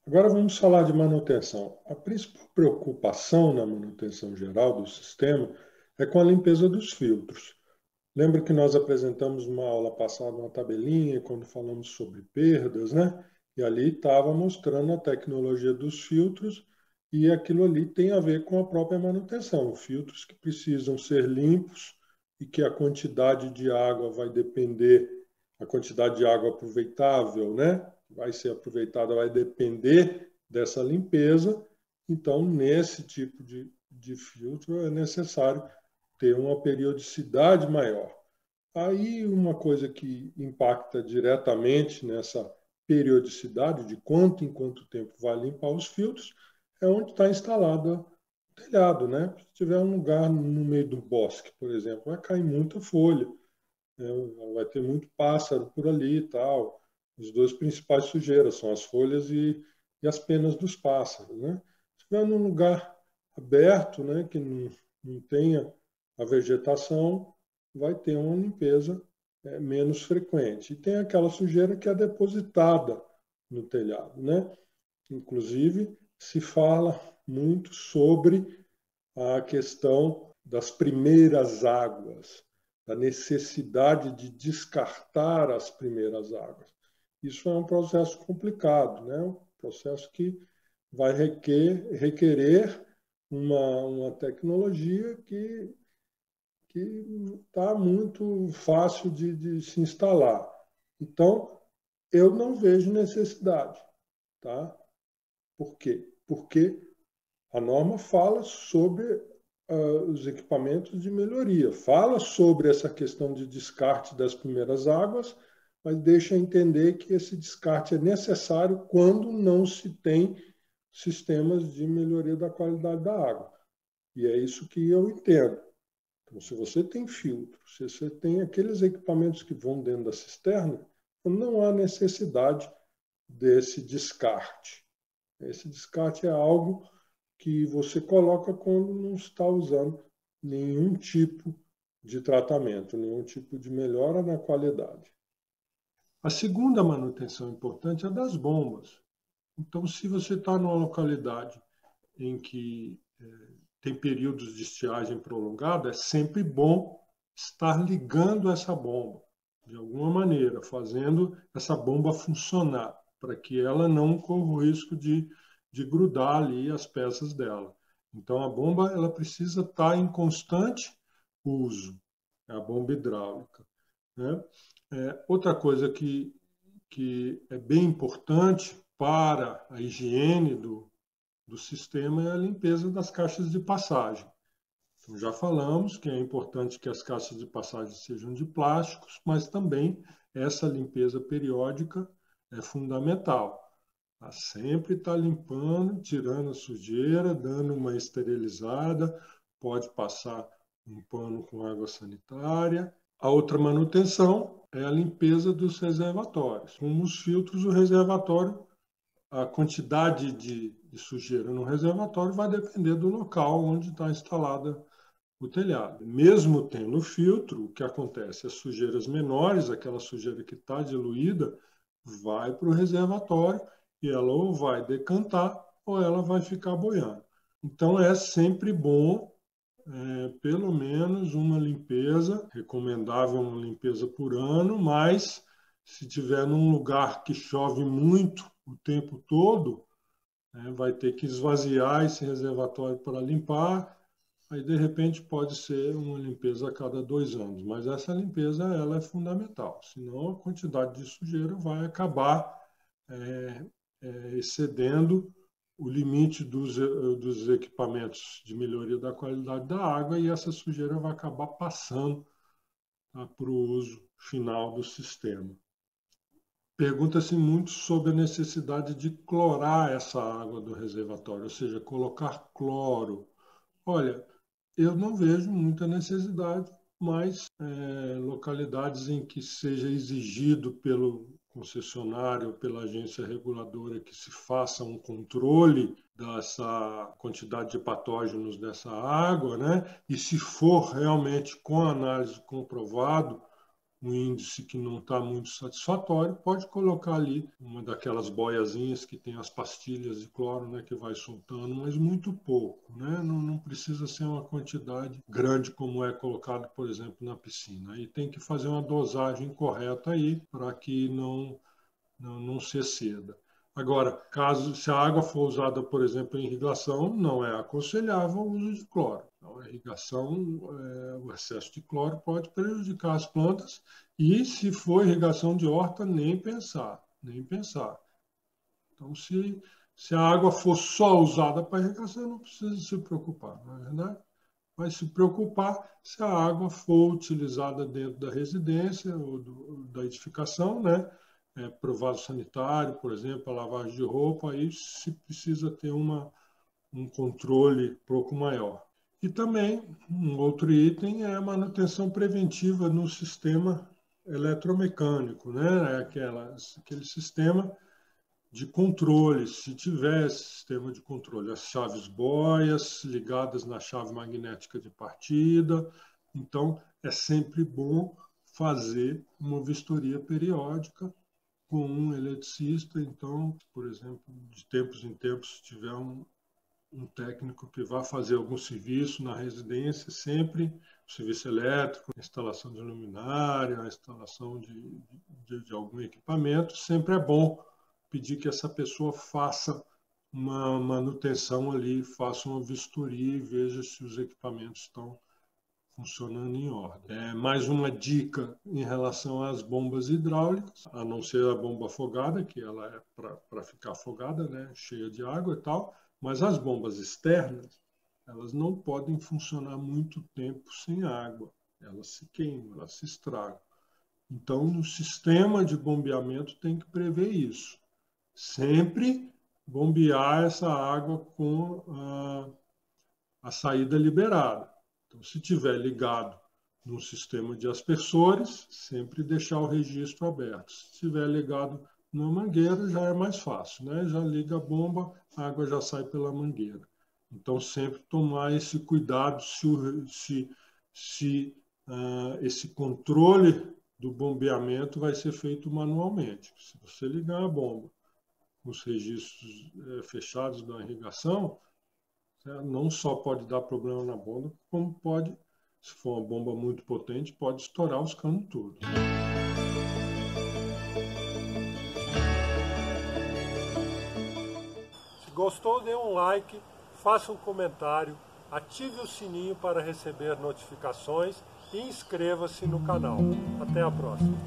Agora vamos falar de manutenção. A principal preocupação na manutenção geral do sistema é com a limpeza dos filtros. Lembra que nós apresentamos uma aula passada, uma tabelinha, quando falamos sobre perdas, né? E ali estava mostrando a tecnologia dos filtros e aquilo ali tem a ver com a própria manutenção. Filtros que precisam ser limpos e que a quantidade de água vai depender, a quantidade de água aproveitável, né? Vai ser aproveitada, vai depender dessa limpeza. Então, nesse tipo de filtro é necessário ter uma periodicidade maior. Aí, uma coisa que impacta diretamente nessa periodicidade, de quanto em quanto tempo vai limpar os filtros, é onde está instalado o telhado, né? Se tiver um lugar no meio do bosque, por exemplo, vai cair muita folha, né? Vai ter muito pássaro por ali e tal. As duas principais sujeiras são as folhas e as penas dos pássaros, né? Se tiver num lugar aberto, né, que não tenha a vegetação, vai ter uma limpeza menos frequente. E tem aquela sujeira que é depositada no telhado, né? Inclusive, se fala muito sobre a questão das primeiras águas, da necessidade de descartar as primeiras águas. Isso é um processo complicado, né? Um processo que vai requerer uma tecnologia que está muito fácil de se instalar. Então, eu não vejo necessidade. Tá? Por quê? Porque a norma fala sobre os equipamentos de melhoria, fala sobre essa questão de descarte das primeiras águas, mas deixa entender que esse descarte é necessário quando não se tem sistemas de melhoria da qualidade da água. E é isso que eu entendo. Então, se você tem filtro, se você tem aqueles equipamentos que vão dentro da cisterna, não há necessidade desse descarte. Esse descarte é algo que você coloca quando não está usando nenhum tipo de tratamento, nenhum tipo de melhora na qualidade. A segunda manutenção importante é das bombas. Então, se você está numa localidade em que tem períodos de estiagem prolongada, é sempre bom estar ligando essa bomba, de alguma maneira, fazendo essa bomba funcionar, para que ela não corra o risco de grudar ali as peças dela. Então, a bomba ela precisa estar em constante uso, é a bomba hidráulica. Né? Outra coisa que é bem importante para a higiene do sistema é a limpeza das caixas de passagem. Então, já falamos que é importante que as caixas de passagem sejam de plásticos, mas também essa limpeza periódica é fundamental. Sempre está limpando, tirando a sujeira, dando uma esterilizada, pode passar um pano com água sanitária. A outra manutenção é a limpeza dos reservatórios. Como os filtros, o reservatório, a quantidade de sujeira no reservatório vai depender do local onde está instalada o telhado. Mesmo tendo filtro, o que acontece? As sujeiras menores, aquela sujeira que está diluída, vai para o reservatório e ela ou vai decantar ou ela vai ficar boiando. Então é sempre bom, pelo menos uma limpeza, recomendável uma limpeza por ano, mas se tiver num lugar que chove muito o tempo todo, vai ter que esvaziar esse reservatório para limpar. Aí, de repente, pode ser uma limpeza a cada 2 anos, mas essa limpeza ela é fundamental, senão a quantidade de sujeira vai acabar é, excedendo o limite dos equipamentos de melhoria da qualidade da água e essa sujeira vai acabar passando, tá, para o uso final do sistema. Pergunta-se muito sobre a necessidade de clorar essa água do reservatório, ou seja, colocar cloro. Olha, eu não vejo muita necessidade, mas localidades em que seja exigido pelo concessionário, pela agência reguladora, que se faça um controle dessa quantidade de patógenos dessa água, né? E se for realmente com análise comprovado um índice que não está muito satisfatório, pode colocar ali uma daquelas boiazinhas que tem as pastilhas de cloro, né, que vai soltando, mas muito pouco, né? Não precisa ser uma quantidade grande como é colocado, por exemplo, na piscina. Aí tem que fazer uma dosagem correta aí para que não se exceda. Agora, se a água for usada, por exemplo, em irrigação, não é aconselhável o uso de cloro. Então, a irrigação, o excesso de cloro pode prejudicar as plantas e, se for irrigação de horta, nem pensar, nem pensar. Então, se a água for só usada para irrigação, não precisa se preocupar, não é verdade? Vai se preocupar se a água for utilizada dentro da residência ou da edificação, né? Para o vaso sanitário, por exemplo, a lavagem de roupa, aí se precisa ter um controle um pouco maior. E também, um outro item é a manutenção preventiva no sistema eletromecânico, né? Aquele sistema de controle, se tiver sistema de controle, as chaves boias ligadas na chave magnética de partida. Então, é sempre bom fazer uma vistoria periódica com um eletricista. Então, por exemplo, de tempos em tempos, se tiver um técnico que vá fazer algum serviço na residência, sempre serviço elétrico, instalação de luminária, instalação de algum equipamento, sempre é bom pedir que essa pessoa faça uma manutenção ali, faça uma vistoria e veja se os equipamentos estão funcionando em ordem. Mais uma dica em relação às bombas hidráulicas, a não ser a bomba afogada, que ela é para ficar afogada, né, cheia de água e tal, mas as bombas externas, elas não podem funcionar muito tempo sem água. Elas se queimam, elas se estragam. Então, no sistema de bombeamento tem que prever isso. Sempre bombear essa água com a saída liberada. Então, se tiver ligado no sistema de aspersores, sempre deixar o registro aberto. Se tiver ligado na mangueira, já é mais fácil, né? Já liga a bomba, a água já sai pela mangueira. Então, sempre tomar esse cuidado se esse controle do bombeamento vai ser feito manualmente. Se você ligar a bomba com os registros fechados da irrigação, não só pode dar problema na bomba, como pode, se for uma bomba muito potente, pode estourar os canos todos. Se gostou, dê um like, faça um comentário, ative o sininho para receber notificações e inscreva-se no canal. Até a próxima!